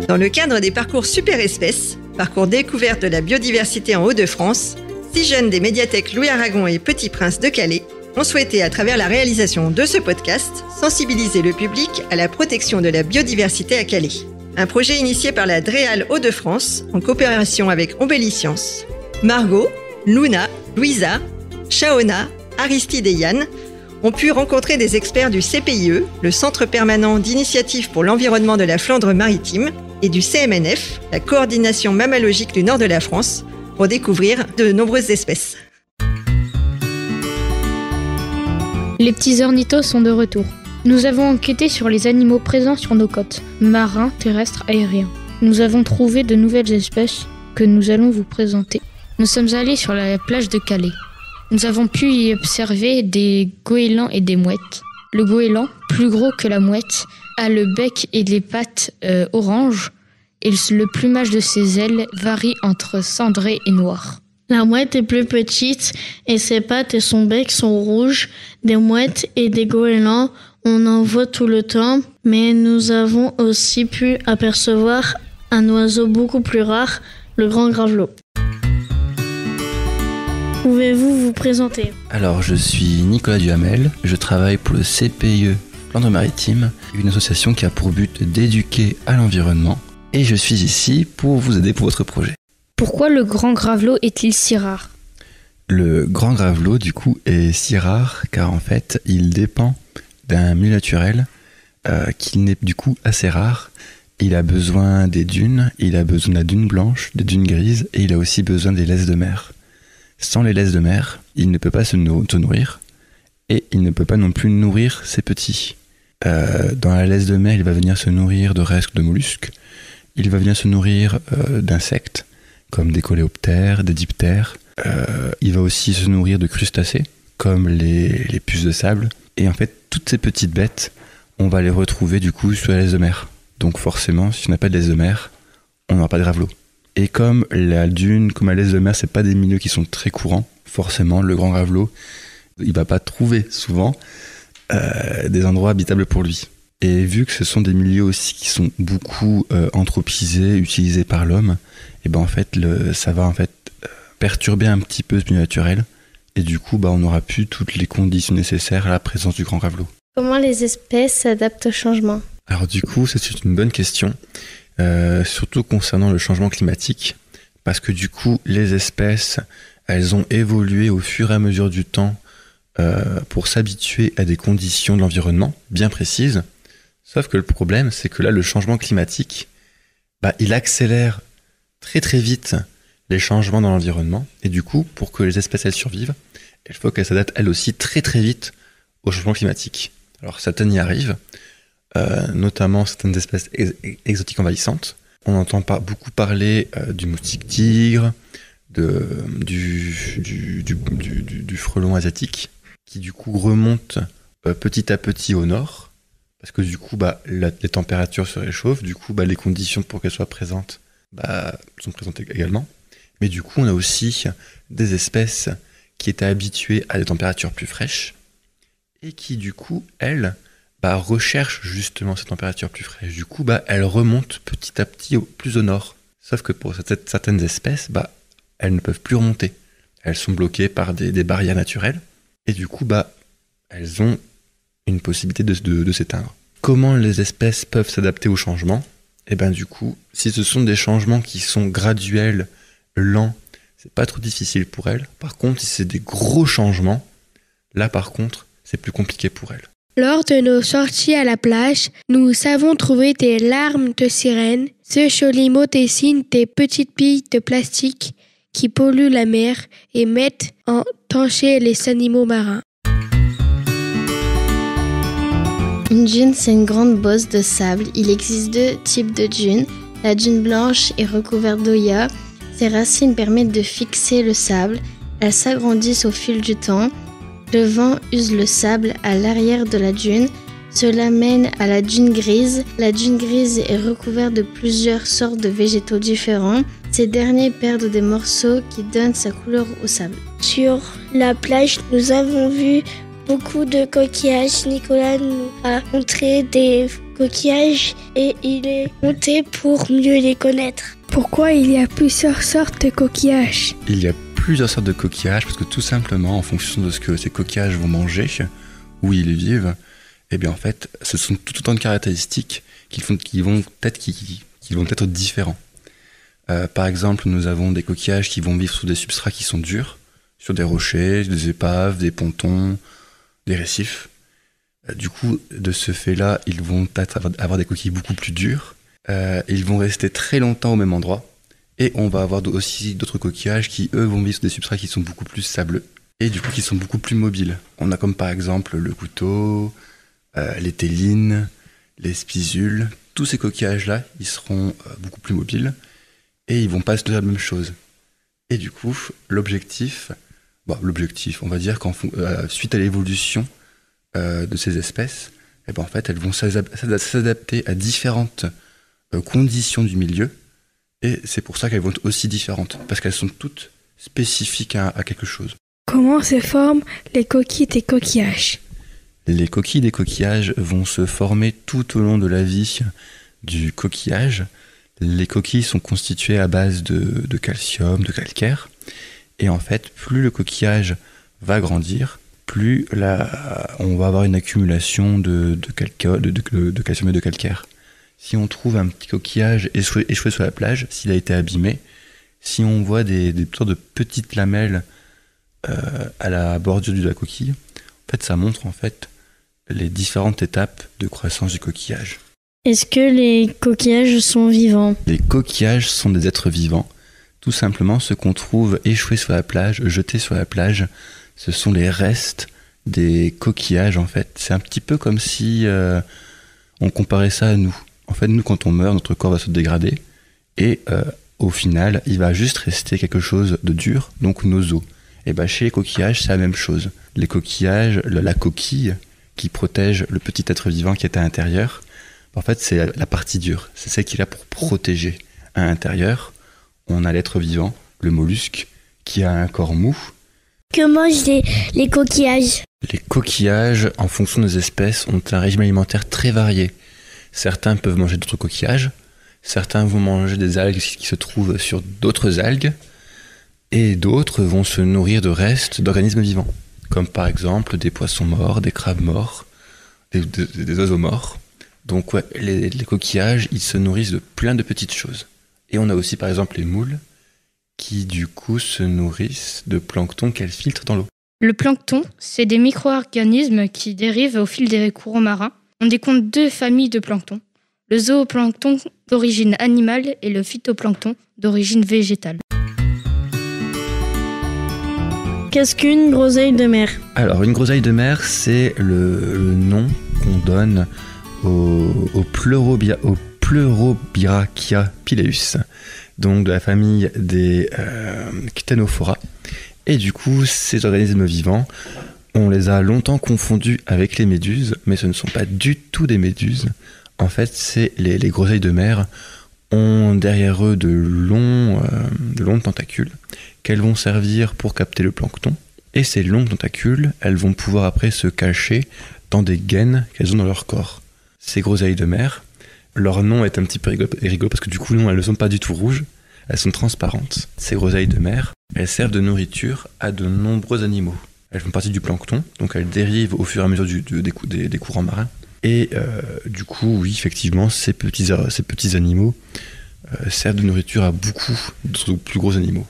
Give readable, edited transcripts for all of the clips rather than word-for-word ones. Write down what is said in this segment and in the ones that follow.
Dans le cadre des parcours Super Espèces, parcours découverte de la biodiversité en Hauts-de-France, 6 jeunes des médiathèques Louis Aragon et Petit Prince de Calais ont souhaité, à travers la réalisation de ce podcast, sensibiliser le public à la protection de la biodiversité à Calais. Un projet initié par la DREAL Hauts-de-France en coopération avec Ombelliscience. Margot, Luna, Louisa, Shaona, Aristide et Yann ont pu rencontrer des experts du CPIE, le Centre permanent d'initiative pour l'environnement de la Flandre maritime, et du CMNF, la coordination mammalogique du nord de la France, pour découvrir de nombreuses espèces. Les petits ornithos sont de retour. Nous avons enquêté sur les animaux présents sur nos côtes, marins, terrestres, aériens. Nous avons trouvé de nouvelles espèces que nous allons vous présenter. Nous sommes allés sur la plage de Calais. Nous avons pu y observer des goélands et des mouettes. Le goéland, plus gros que la mouette, a le bec et les pattes orange et le plumage de ses ailes varie entre cendré et noir. La mouette est plus petite et ses pattes et son bec sont rouges. Des mouettes et des goélands, on en voit tout le temps, mais nous avons aussi pu apercevoir un oiseau beaucoup plus rare, le grand gravelot. Pouvez-vous vous présenter ? Alors, je suis Nicolas Duhamel, je travaille pour le CPIE Flandre maritime, une association qui a pour but d'éduquer à l'environnement, et je suis ici pour vous aider pour votre projet. Pourquoi le grand gravelot est-il si rare ? Le grand gravelot, du coup, est si rare car en fait, il dépend d'un milieu naturel qui n'est du coup assez rare. Il a besoin des dunes, il a besoin de la dune blanche, des dunes grises, et il a aussi besoin des laisses de mer. Sans les laisses de mer, il ne peut pas se nourrir et il ne peut pas non plus nourrir ses petits. Dans la laisse de mer, il va venir se nourrir de restes de mollusques, il va venir se nourrir d'insectes comme des coléoptères, des diptères. Il va aussi se nourrir de crustacés comme les puces de sable. Et en fait, toutes ces petites bêtes, on va les retrouver du coup sur la laisse de mer. Donc forcément, si on n'a pas de laisse de mer, on n'aura pas de gravelot. Et comme la dune, comme la laisse de mer, c'est pas des milieux qui sont très courants, forcément, le grand gravelot, il va pas trouver souvent des endroits habitables pour lui. Et vu que ce sont des milieux aussi qui sont beaucoup anthropisés, utilisés par l'homme, et ben en fait, ça va en fait perturber un petit peu ce milieu naturel. Et du coup, on n'aura plus toutes les conditions nécessaires à la présence du grand gravelot. Comment les espèces s'adaptent au changement ? Alors du coup, c'est une bonne question. Surtout concernant le changement climatique, parce que du coup les espèces elles ont évolué au fur et à mesure du temps pour s'habituer à des conditions de l'environnement bien précises, sauf que le problème c'est que là le changement climatique il accélère très très vite les changements dans l'environnement, et du coup pour que les espèces elles survivent, il faut qu'elles s'adaptent elles aussi très très vite au changement climatique. Alors certaines y arrivent, notamment certaines espèces exotiques envahissantes. On entend beaucoup parler du moustique tigre, du frelon asiatique, qui du coup remonte petit à petit au nord, parce que du coup les températures se réchauffent, du coup les conditions pour qu'elles soient présentes sont présentes également. Mais du coup on a aussi des espèces qui étaient habituées à des températures plus fraîches, et qui du coup, elles, recherche justement ces températures plus fraîches. Du coup, elles remontent petit à petit plus au nord. Sauf que pour certaines espèces, elles ne peuvent plus remonter. Elles sont bloquées par des barrières naturelles. Et du coup, elles ont une possibilité de s'éteindre. Comment les espèces peuvent s'adapter au changement ? Et du coup, si ce sont des changements qui sont graduels, lents, c'est pas trop difficile pour elles. Par contre, si c'est des gros changements, là par contre, c'est plus compliqué pour elles. Lors de nos sorties à la plage, nous avons trouvé des larmes de sirène, ce joli mot dessine des petites billes de plastique qui polluent la mer et mettent en danger les animaux marins. Une dune, c'est une grande bosse de sable. Il existe 2 types de dunes. La dune blanche est recouverte d'oya. Ses racines permettent de fixer le sable. Elles s'agrandissent au fil du temps. Le vent use le sable à l'arrière de la dune. Cela mène à la dune grise. La dune grise est recouverte de plusieurs sortes de végétaux différents. Ces derniers perdent des morceaux qui donnent sa couleur au sable. Sur la plage, nous avons vu beaucoup de coquillages. Nicolas nous a montré des coquillages et il est monté pour mieux les connaître. Pourquoi il y a plusieurs sortes de coquillages? Il y a plusieurs sortes de coquillages parce que tout simplement, en fonction de ce que ces coquillages vont manger, où ils vivent, eh bien en fait, ce sont tout autant de caractéristiques qui vont être différents. Par exemple, nous avons des coquillages qui vont vivre sur des substrats qui sont durs, sur des rochers, des épaves, des pontons, des récifs. Du coup, de ce fait-là, ils vont avoir des coquilles beaucoup plus dures. Ils vont rester très longtemps au même endroit. Et on va avoir aussi d'autres coquillages qui, eux, vont vivre sur des substrats qui sont beaucoup plus sableux. Et du coup, qui sont beaucoup plus mobiles. On a comme par exemple le couteau, les télines, les spisules. Tous ces coquillages-là, ils seront beaucoup plus mobiles. Et ils vont pas se donner la même chose. Et du coup, l'objectif, on va dire suite à l'évolution de ces espèces, en fait, elles vont s'adapter à différentes conditions du milieu, et c'est pour ça qu'elles vont être aussi différentes, parce qu'elles sont toutes spécifiques à quelque chose. Comment se forment les coquilles des coquillages? Les coquilles des coquillages vont se former tout au long de la vie du coquillage. Les coquilles sont constituées à base de calcium, de calcaire, et en fait, plus le coquillage va grandir, plus on va avoir une accumulation de calcium et de calcaire. Si on trouve un petit coquillage échoué sur la plage, s'il a été abîmé, si on voit des sortes de petites lamelles à la bordure de la coquille, en fait, ça montre en fait les différentes étapes de croissance du coquillage. Est-ce que les coquillages sont vivants? Les coquillages sont des êtres vivants. Tout simplement, ce qu'on trouve échoué sur la plage, jeté sur la plage, ce sont les restes des coquillages en fait. C'est un petit peu comme si on comparait ça à nous. En fait, nous, quand on meurt, notre corps va se dégrader et au final, il va juste rester quelque chose de dur, donc nos os. Et chez les coquillages, c'est la même chose. Les coquillages, la coquille qui protège le petit être vivant qui est à l'intérieur, en fait, c'est la partie dure. C'est celle qui est là pour protéger. À l'intérieur, on a l'être vivant, le mollusque, qui a un corps mou. Que mangent les coquillages? Les coquillages, en fonction des espèces, ont un régime alimentaire très varié. Certains peuvent manger d'autres coquillages, certains vont manger des algues qui se trouvent sur d'autres algues, et d'autres vont se nourrir de restes d'organismes vivants, comme par exemple des poissons morts, des crabes morts, des oiseaux morts. Donc ouais, les coquillages, ils se nourrissent de plein de petites choses. Et on a aussi par exemple les moules, qui du coup se nourrissent de plancton qu'elles filtrent dans l'eau. Le plancton, c'est des micro-organismes qui dérivent au fil des courants marins. On décompte 2 familles de plancton, le zooplancton d'origine animale et le phytoplancton d'origine végétale. Qu'est-ce qu'une groseille de mer? Alors, une groseille de mer, c'est le nom qu'on donne au Pleurobirachia pileus, donc de la famille des Ctenophora. Et du coup, ces organismes vivants, on les a longtemps confondus avec les méduses, mais ce ne sont pas du tout des méduses. En fait, c'est les groseilles de mer ont derrière eux de longs tentacules qu'elles vont servir pour capter le plancton. Et ces longs tentacules, elles vont pouvoir après se cacher dans des gaines qu'elles ont dans leur corps. Ces groseilles de mer, leur nom est un petit peu rigolo parce que du coup, non, elles ne sont pas du tout rouges, elles sont transparentes. Ces groseilles de mer, elles servent de nourriture à de nombreux animaux. Elles font partie du plancton, donc elles dérivent au fur et à mesure des courants marins. Et du coup, oui, effectivement, ces petits animaux servent de nourriture à beaucoup de plus gros animaux.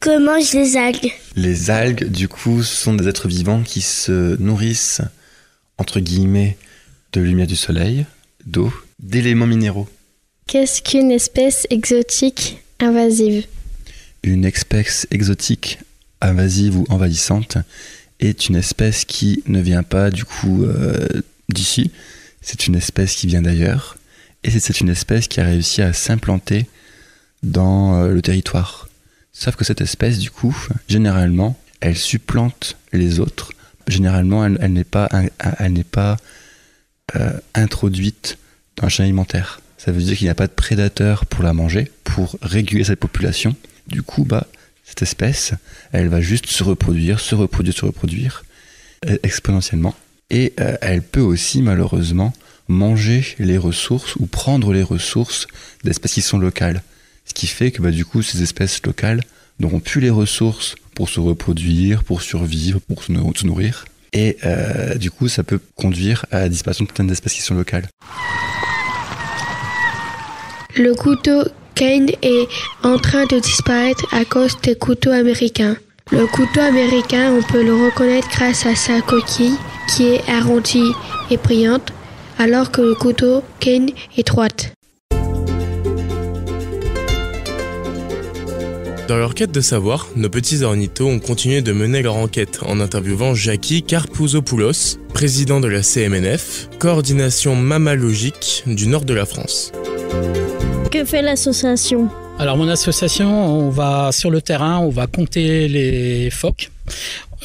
Que mangent les algues? Les algues, du coup, sont des êtres vivants qui se nourrissent, entre guillemets, de lumière du soleil, d'eau, d'éléments minéraux. Qu'est-ce qu'une espèce exotique invasive? Une espèce exotique invasive ou envahissante est une espèce qui ne vient pas du coup d'ici, c'est une espèce qui vient d'ailleurs, et c'est une espèce qui a réussi à s'implanter dans le territoire. Sauf que cette espèce, du coup, généralement, elle supplante les autres. Généralement, elle n'est pas introduite dans un chaîne alimentaire. Ça veut dire qu'il n'y a pas de prédateur pour la manger, pour réguler cette population. Du coup, cette espèce, elle va juste se reproduire. exponentiellement. Et elle peut aussi malheureusement manger les ressources ou prendre les ressources d'espèces qui sont locales. Ce qui fait que du coup ces espèces locales n'auront plus les ressources pour se reproduire, pour survivre, pour se nourrir. Et du coup ça peut conduire à la disparition de certaines espèces qui sont locales. Le couteau cane est en train de disparaître à cause des couteaux américains. Le couteau américain, on peut le reconnaître grâce à sa coquille qui est arrondie et brillante, alors que le couteau cane est droite. Dans leur quête de savoir, nos petits ornithos ont continué de mener leur enquête en interviewant Jackie Karpouzopoulos, président de la CMNF, coordination mammalogique du nord de la France. Que fait l'association ? Alors mon association, on va sur le terrain, on va compter les phoques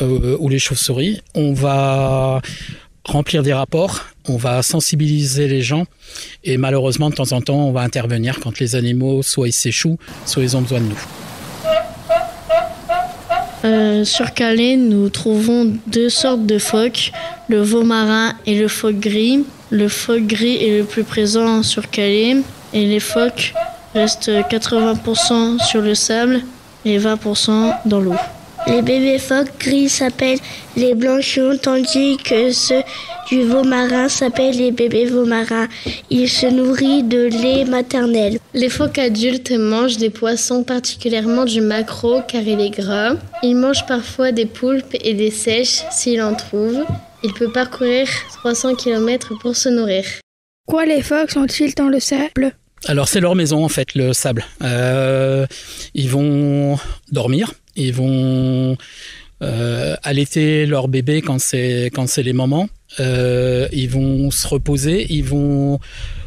ou les chauves-souris, on va remplir des rapports, on va sensibiliser les gens et malheureusement de temps en temps on va intervenir quand les animaux soit ils s'échouent, soit ils ont besoin de nous. Sur Calais, nous trouvons 2 sortes de phoques, le veau marin et le phoque gris. Le phoque gris est le plus présent sur Calais et les phoques restent 80% sur le sable et 20% dans l'eau. Les bébés phoques gris s'appellent les blanchons, tandis que ceux du veau marin s'appellent les bébés veaux marins. Ils se nourrissent de lait maternel. Les phoques adultes mangent des poissons, particulièrement du maquereau car il est gras. Ils mangent parfois des poulpes et des seiches s'il en trouve. Il peut parcourir 300 km pour se nourrir. Pourquoi les phoques sont-ils dans le sable ? Alors c'est leur maison en fait, le sable. Ils vont dormir, ils vont allaiter leur bébé quand c'est les mamans. Ils vont se reposer, ils vont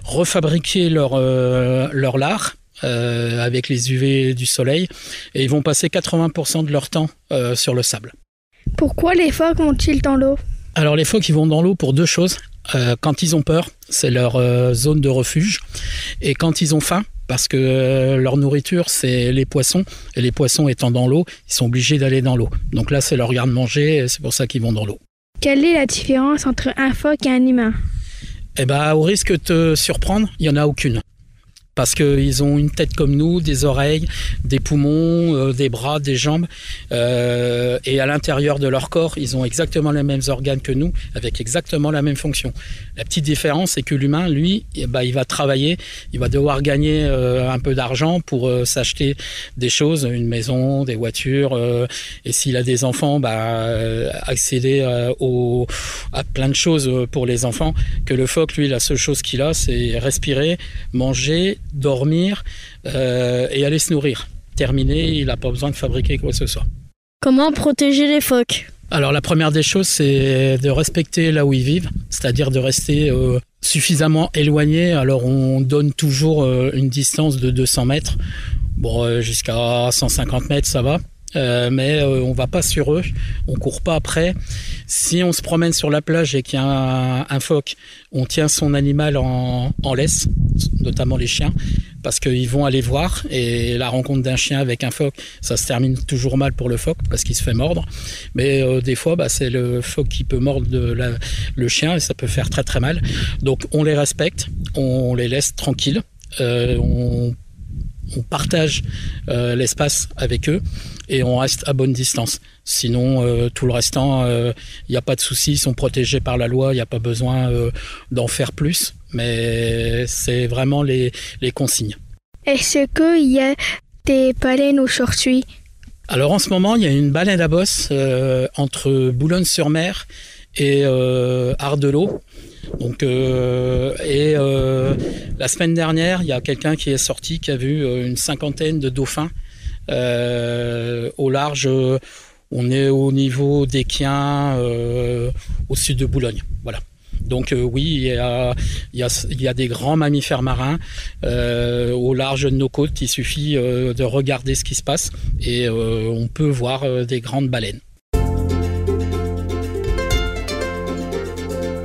refabriquer leur lard avec les UV du soleil et ils vont passer 80% de leur temps sur le sable. Pourquoi les phoques vont-ils dans l'eau ? Alors les phoques ils vont dans l'eau pour 2 choses. Quand ils ont peur, c'est leur zone de refuge. Et quand ils ont faim, parce que leur nourriture, c'est les poissons. Et les poissons étant dans l'eau, ils sont obligés d'aller dans l'eau. Donc là, c'est leur garde-manger et c'est pour ça qu'ils vont dans l'eau. Quelle est la différence entre un phoque et un humain ? Au risque de te surprendre, il n'y en a aucune. Parce qu'ils ont une tête comme nous, des oreilles, des poumons, des bras, des jambes. Et à l'intérieur de leur corps, ils ont exactement les mêmes organes que nous, avec exactement la même fonction. La petite différence, c'est que l'humain, lui, il va travailler, il va devoir gagner un peu d'argent pour s'acheter des choses, une maison, des voitures. Et s'il a des enfants, accéder à plein de choses pour les enfants. Que le phoque, lui, la seule chose qu'il a, c'est respirer, manger, dormir et aller se nourrir. Terminé, il n'a pas besoin de fabriquer quoi que ce soit. Comment protéger les phoques ? Alors la première des choses, c'est de respecter là où ils vivent, c'est-à-dire de rester suffisamment éloigné. Alors on donne toujours une distance de 200 mètres, jusqu'à 150 mètres ça va. Mais on va pas sur eux, on court pas après. Si on se promène sur la plage et qu'il y a un phoque, on tient son animal en laisse, notamment les chiens, parce qu'ils vont aller voir et la rencontre d'un chien avec un phoque, ça se termine toujours mal pour le phoque parce qu'il se fait mordre. Mais des fois, c'est le phoque qui peut mordre le chien et ça peut faire très très mal. Donc on les respecte, on les laisse tranquilles, on partage l'espace avec eux et on reste à bonne distance. Sinon, tout le restant, il n'y a pas de souci, ils sont protégés par la loi, il n'y a pas besoin d'en faire plus, mais c'est vraiment les consignes. Est-ce qu'il y a des baleines au Chorsuy ? Alors en ce moment, il y a une baleine à bosse entre Boulogne-sur-Mer et Ardelot. Donc, la semaine dernière, il y a quelqu'un qui est sorti qui a vu une 50aine de dauphins au large. On est au niveau d'Équien, au sud de Boulogne. Voilà. Donc oui, il y a des grands mammifères marins au large de nos côtes. Il suffit de regarder ce qui se passe et on peut voir des grandes baleines.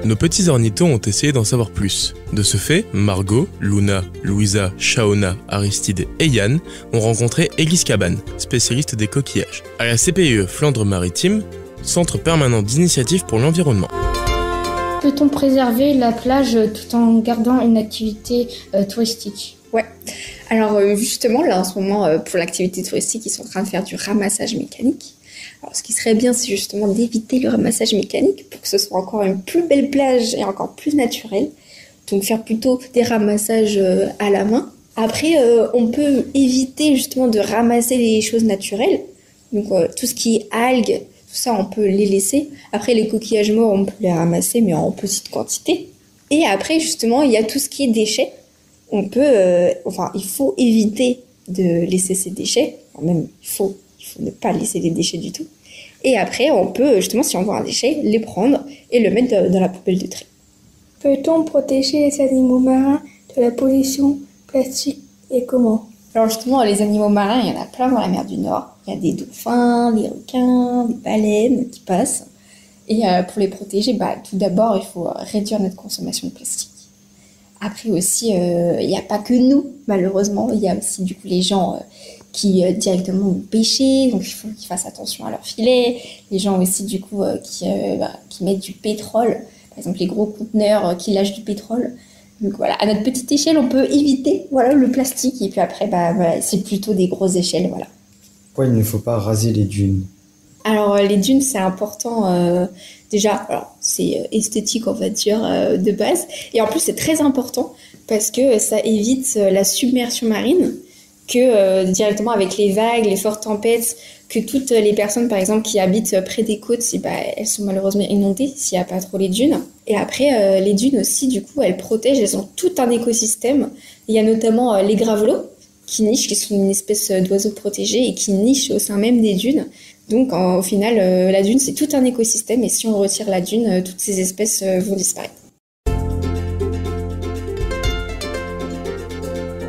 Nos petits ornithos ont essayé d'en savoir plus. De ce fait, Margot, Luna, Louisa, Shaona, Aristide et Yann ont rencontré Élise Cabane, spécialiste des coquillages. À la CPE Flandre Maritime, centre permanent d'initiative pour l'environnement. Peut-on préserver la plage tout en gardant une activité touristique ? Ouais. Alors justement, là en ce moment, pour l'activité touristique, ils sont en train de faire du ramassage mécanique. Alors ce qui serait bien, c'est justement d'éviter le ramassage mécanique pour que ce soit encore une plus belle plage et encore plus naturelle. Donc faire plutôt des ramassages à la main. Après, on peut éviter justement de ramasser les choses naturelles. Donc tout ce qui est algues, tout ça, on peut les laisser. Après, les coquillages morts, on peut les ramasser, mais en petite quantité. Et après, justement, il y a tout ce qui est déchets. On peut, il faut éviter de laisser ces déchets. Enfin, même, il faut ne pas laisser les déchets du tout. Et après, on peut, justement, si on voit un déchet, les prendre et le mettre dans la poubelle de tri. Peut-on protéger les animaux marins de la pollution plastique et comment ? Alors justement, les animaux marins, il y en a plein dans la mer du Nord. Il y a des dauphins, des requins, des baleines qui passent. Et pour les protéger, tout d'abord, il faut réduire notre consommation de plastique. Après aussi, il n'y a pas que nous, malheureusement. Il y a aussi du coup les gens qui directement vont pêcher, donc il faut qu'ils fassent attention à leur filet. Les gens aussi du coup qui mettent du pétrole, par exemple les gros conteneurs qui lâchent du pétrole. Donc voilà, à notre petite échelle, on peut éviter le plastique. Et puis après, c'est plutôt des grosses échelles, voilà. Pourquoi il ne faut pas raser les dunes ? Alors les dunes, c'est important déjà. Alors c'est esthétique, on va dire, de base. Et en plus, c'est très important parce que ça évite la submersion marine, que directement avec les vagues, les fortes tempêtes, que toutes les personnes, par exemple, qui habitent près des côtes, elles sont malheureusement inondées s'il n'y a pas trop les dunes. Et après, les dunes aussi, du coup, elles protègent, elles ont tout un écosystème. Il y a notamment les gravelots qui nichent, qui sont une espèce d'oiseaux protégés et qui nichent au sein même des dunes. Donc, au final, la dune, c'est tout un écosystème et si on retire la dune, toutes ces espèces vont disparaître.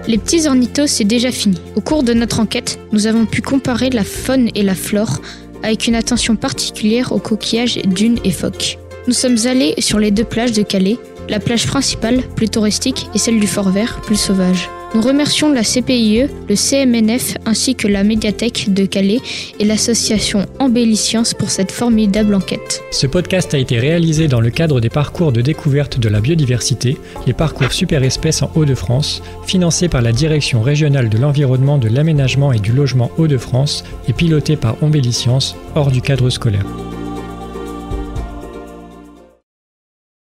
Les petits ornithos, c'est déjà fini. Au cours de notre enquête, nous avons pu comparer la faune et la flore avec une attention particulière aux coquillages, dunes et phoques. Nous sommes allés sur les 2 plages de Calais, la plage principale, plus touristique, et celle du Fort-Vert, plus sauvage. Nous remercions la CPIE, le CMNF ainsi que la médiathèque de Calais et l'association Embelliscience pour cette formidable enquête. Ce podcast a été réalisé dans le cadre des parcours de découverte de la biodiversité, les parcours Super Espèces en Hauts-de-France, financés par la Direction régionale de l'environnement, de l'aménagement et du logement Hauts-de-France et piloté par Embelliscience hors du cadre scolaire.